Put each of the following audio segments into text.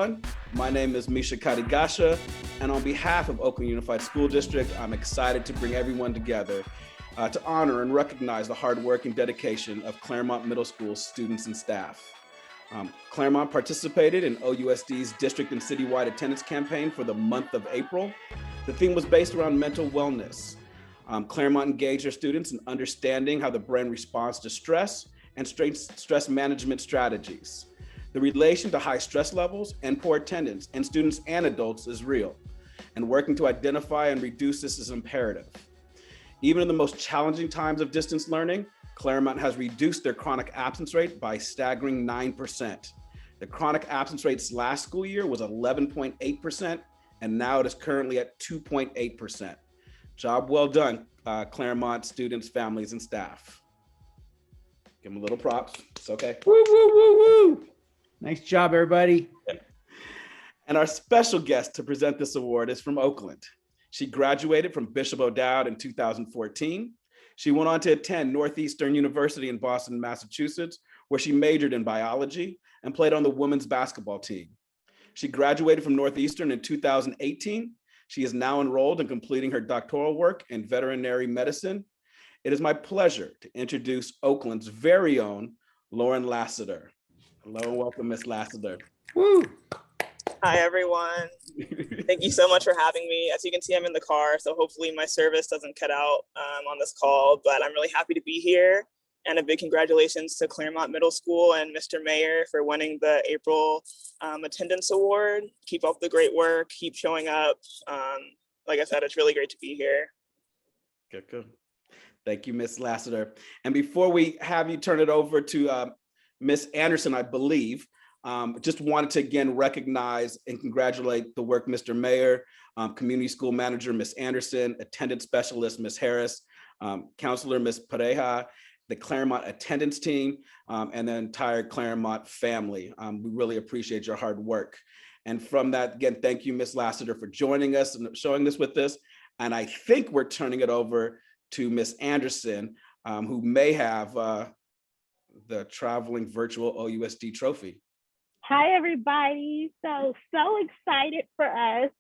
everyone. My name is Misha Kadigasha, and on behalf of Oakland Unified School District, I'm excited to bring everyone together to honor and recognize the hard work and dedication of Claremont Middle School students and staff. Claremont participated in OUSD's district and citywide attendance campaign for the month of April. The theme was based around mental wellness. Claremont engaged their students in understanding how the brain responds to stress and stress management strategies. The relation to high stress levels and poor attendance in students and adults is real, and working to identify and reduce this is imperative. Even in the most challenging times of distance learning, Claremont has reduced their chronic absence rate by a staggering 9%. The chronic absence rates last school year was 11.8%, and now it is currently at 2.8%. Job well done, Claremont students, families, and staff. Give them a little props. It's okay. Woo, woo, woo, woo. Nice job, everybody. And our special guest to present this award is from Oakland. She graduated from Bishop O'Dowd in 2014. She went on to attend Northeastern University in Boston, Massachusetts, where she majored in biology and played on the women's basketball team. She graduated from Northeastern in 2018. She is now enrolled in completing her doctoral work in veterinary medicine. It is my pleasure to introduce Oakland's very own Loren Lassiter. Hello, welcome, Miss Lassiter. Woo. Hi, everyone. Thank you so much for having me. As you can see, I'm in the car, so hopefully my service doesn't cut out on this call, but I'm really happy to be here. And a big congratulations to Claremont Middle School and Mr. Mayor for winning the April Attendance Award. Keep up the great work, keep showing up. Like I said, it's really great to be here. Good. Thank you, Miss Lassiter. And before we have you turn it over to Miss Anderson, I believe, just wanted to again recognize and congratulate the work Mr. Mayor, Community School Manager Miss Anderson, Attendance Specialist Miss Harris, Counselor Miss Pareja, the Claremont attendance team, and the entire Claremont family. We really appreciate your hard work. And from that, again, thank you, Miss Lassiter, for joining us and showing this with us. And I think we're turning it over to Miss Anderson, who may have the traveling virtual OUSD trophy. Hi, everybody. So excited for us.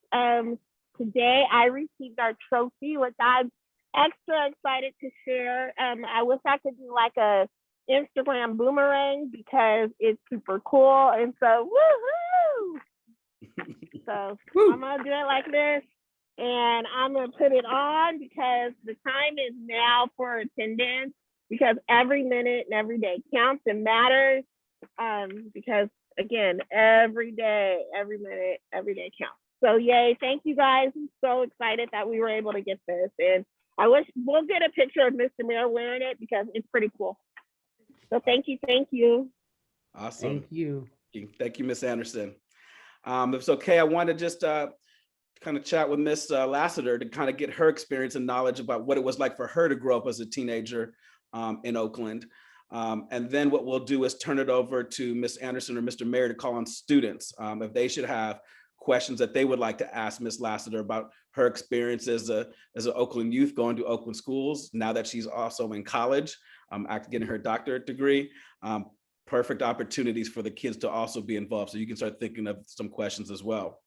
Today, I received our trophy, which I'm extra excited to share. I wish I could do like a Instagram boomerang because it's super cool. And so, woohoo! So I'm going to do it like this. And I'm going to put it on because the time is now for attendance, because every minute and every day counts and matters. Because again, every day, every minute, every day counts. So yay, thank you guys. I'm so excited that we were able to get this. And I wish we'll get a picture of Mr. Mayor wearing it because it's pretty cool. So thank you. Awesome. Thank you. Thank you, Miss Anderson. If it's okay, I want to just kind of chat with Miss Lassiter to kind of get her experience and knowledge about what it was like for her to grow up as a teenager in Oakland. And then what we'll do is turn it over to Miss Anderson or Mr. Mayor to call on students if they should have questions that they would like to ask Miss Lassiter about her experience as an Oakland youth going to Oakland schools, now that she's also in college, after getting her doctorate degree. Perfect opportunities for the kids to also be involved. So you can start thinking of some questions as well.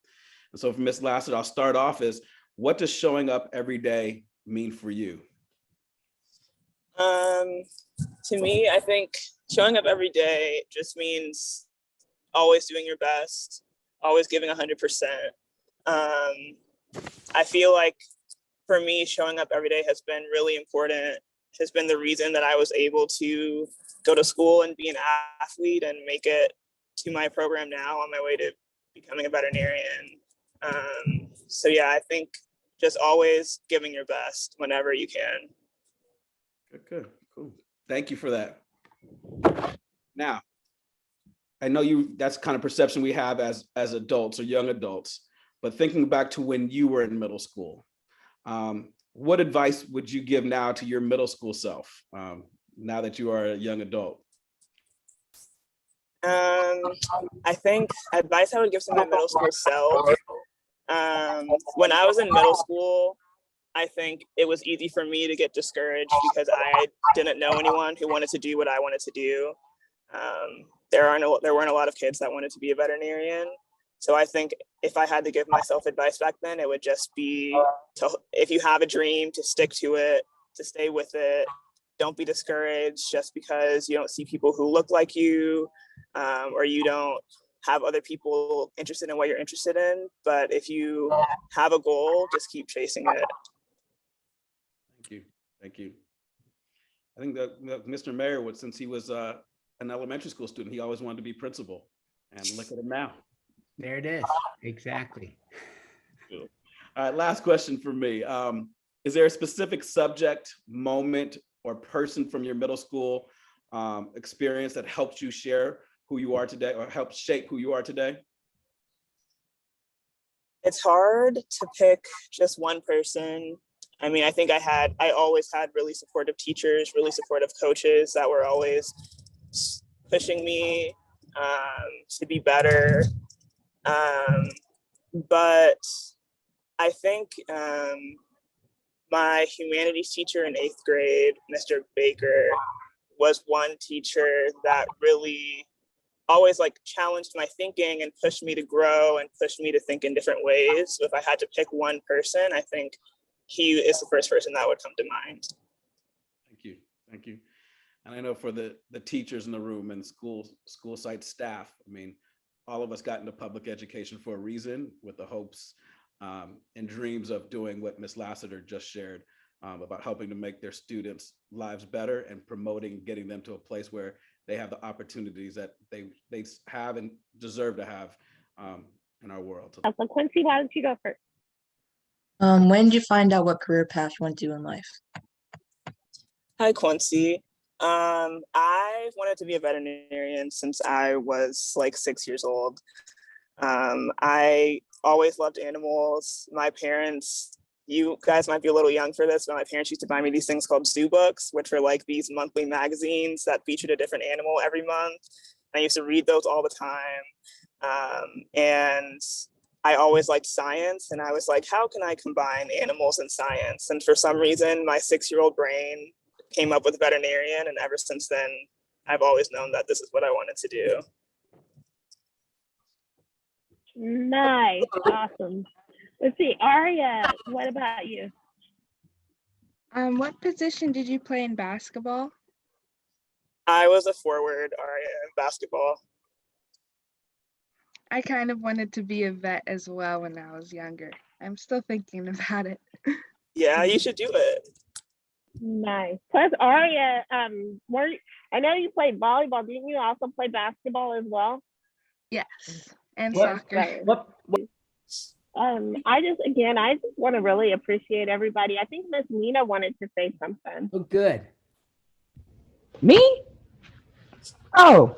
And so for Miss Lassiter, I'll start off is, what does showing up every day mean for you? To me, I think showing up every day just means always doing your best, always giving 100%. I feel like for me, showing up every day has been really important, has been the reason that I was able to go to school and be an athlete and make it to my program now on my way to becoming a veterinarian. So yeah, I think just always giving your best whenever you can. Good, cool. Thank you for that. Now, I know that's kind of perception we have as adults or young adults, but thinking back to when you were in middle school, what advice would you give now to your middle school self, now that you are a young adult? I think advice I would give to my middle school self, when I was in middle school, I think it was easy for me to get discouraged because I didn't know anyone who wanted to do what I wanted to do. There weren't a lot of kids that wanted to be a veterinarian. So I think if I had to give myself advice back then, it would just be if you have a dream, to stick to it, to stay with it. Don't be discouraged just because you don't see people who look like you, or you don't have other people interested in what you're interested in. But if you have a goal, just keep chasing it. Thank you. Thank you. I think that Mr. Mayor, since he was an elementary school student, he always wanted to be principal. And look at him now. There it is. Exactly. All right, last question for me. Is there a specific subject, moment, or person from your middle school experience that helped you share who you are today, or helped shape who you are today? It's hard to pick just one person. I mean, I think I always had really supportive teachers, really supportive coaches that were always pushing me to be better. But I think my humanities teacher in 8th grade, Mr. Baker, was one teacher that really always like challenged my thinking and pushed me to grow and pushed me to think in different ways. So if I had to pick one person, I think he is the first person that would come to mind. Thank you. Thank you. And I know for the teachers in the room and school site staff, I mean, all of us got into public education for a reason, with the hopes and dreams of doing what Ms. Lassiter just shared about helping to make their students' lives better and promoting getting them to a place where they have the opportunities that they have and deserve to have in our world. So Quincy, why don't you go first? When did you find out what career path you want to do in life? Hi, Quincy. I wanted to be a veterinarian since I was like 6 years old. I always loved animals. My parents, you guys might be a little young for this, but my parents used to buy me these things called zoo books, which were like these monthly magazines that featured a different animal every month. I used to read those all the time. And I always liked science, and I was like, how can I combine animals and science? And for some reason, my 6-year-old brain came up with veterinarian, and ever since then, I've always known that this is what I wanted to do. Nice, awesome. Let's see, Aria, what about you? What position did you play in basketball? I was a forward, Aria, in basketball. I kind of wanted to be a vet as well when I was younger. I'm still thinking about it. Yeah, you should do it. Nice. Plus, Aria, I know you played volleyball. Didn't you also play basketball as well? Yes, and What? soccer. Right. What? I just want to really appreciate everybody. I think Miss Nina wanted to say something. Oh, good. Me? Oh.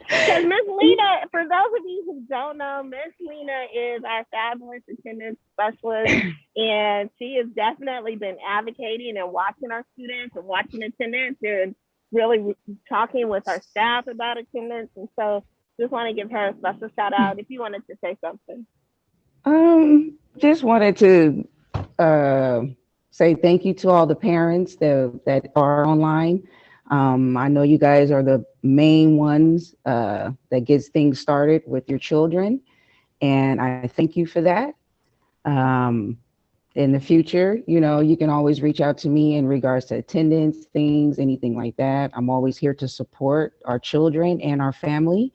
Because Miss Lena, for those of you who don't know, Miss Lena is our fabulous attendance specialist, and she has definitely been advocating and watching our students and watching attendance and really talking with our staff about attendance. And so just want to give her a special shout out if you wanted to say something. Just wanted to say thank you to all the parents that are online. I know you guys are the main ones that gets things started with your children, and I thank you for that. In the future, you can always reach out to me in regards to attendance, things, anything like that. I'm always here to support our children and our family.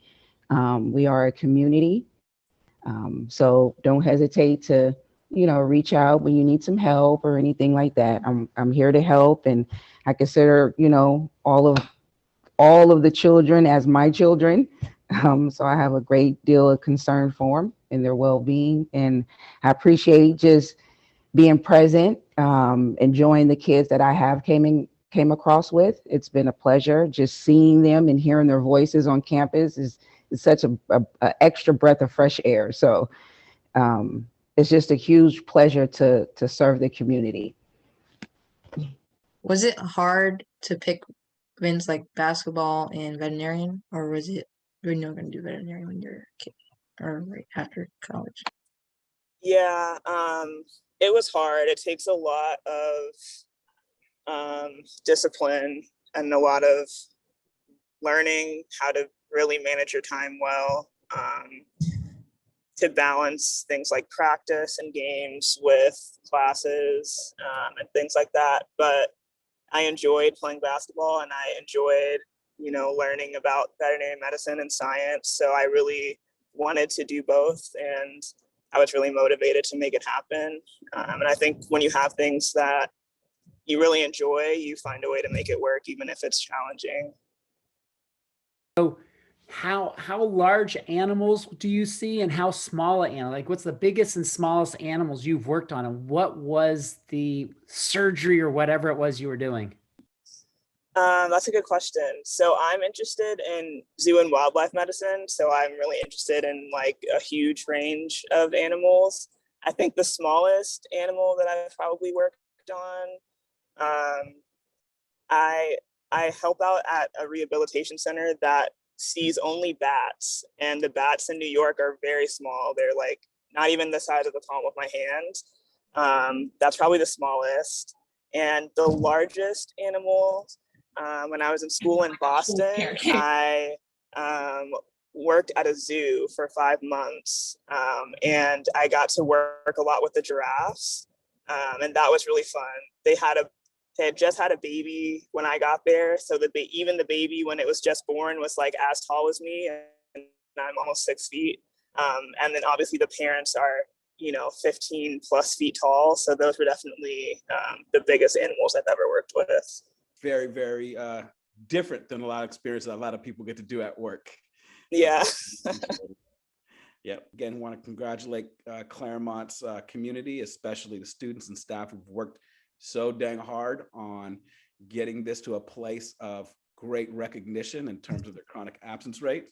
We are a community, so don't hesitate to reach out when you need some help or anything like that. I'm here to help, and I consider all of the children as my children. So I have a great deal of concern for them and their well-being, and I appreciate just being present, enjoying the kids that I have came across with. It's been a pleasure. Just seeing them and hearing their voices on campus is such a extra breath of fresh air. So it's just a huge pleasure to serve the community. Was it hard to pick events like basketball and veterinarian, or was it you're not going to do veterinarian when you're a kid or right after college? Yeah, it was hard. It takes a lot of discipline and a lot of learning how to really manage your time well. to balance things like practice and games with classes and things like that. But I enjoyed playing basketball, and I enjoyed, learning about veterinary medicine and science. So I really wanted to do both, and I was really motivated to make it happen. And I think when you have things that you really enjoy, you find a way to make it work, even if it's challenging. So how large animals do you see, and how small animal? Like, what's the biggest and smallest animals you've worked on, and what was the surgery or whatever it was you were doing? That's a good question. So I'm interested in zoo and wildlife medicine. So I'm really interested in like a huge range of animals. I think the smallest animal that I've probably worked on, I help out at a rehabilitation center that sees only bats, and the bats in New York are very small. They're like not even the size of the palm of my hand. That's probably the smallest. And the largest animal, when I was in school in Boston, I worked at a zoo for 5 months, and I got to work a lot with the giraffes, and that was really fun. They had just had a baby when I got there, so even the baby, when it was just born, was like as tall as me, and I'm almost 6 feet. And then obviously the parents are 15 plus feet tall, so those were definitely the biggest animals I've ever worked with. Very, very different than a lot of experiences a lot of people get to do at work. Yeah. Yeah. Again, want to congratulate Claremont's community, especially the students and staff who've worked so dang hard on getting this to a place of great recognition in terms of their chronic absence rate.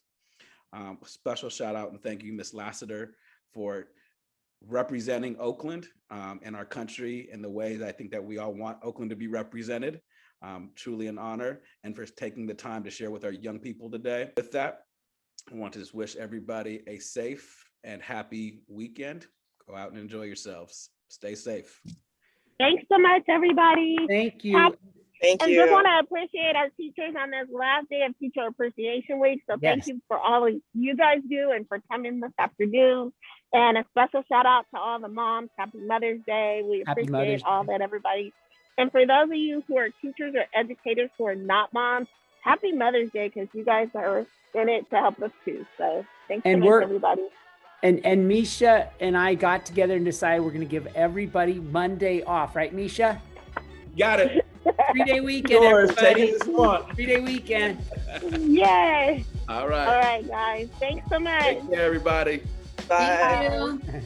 Special shout out and thank you, Ms. Lassiter, for representing Oakland and our country in the way that I think that we all want Oakland to be represented. Truly an honor, and for taking the time to share with our young people today. With that, I want to just wish everybody a safe and happy weekend. Go out and enjoy yourselves. Stay safe. Thanks so much, everybody. Thank you. Thank And you. just want to appreciate our teachers on this last day of Teacher Appreciation Week. So thank you for all of you guys do and for coming this afternoon. And a special shout out to all the moms. Happy Mother's Day. We appreciate all that, everybody. And for those of you who are teachers or educators who are not moms, happy Mother's Day, because you guys are in it to help us too. So thanks so much, everybody. And Misha and I got together and decided we're going to give everybody Monday off, right, Misha? Got it. 3-day weekend, everybody. 3-day weekend. Yay. All right. All right, guys. Thanks so much. Take care, everybody. Bye. Thank you.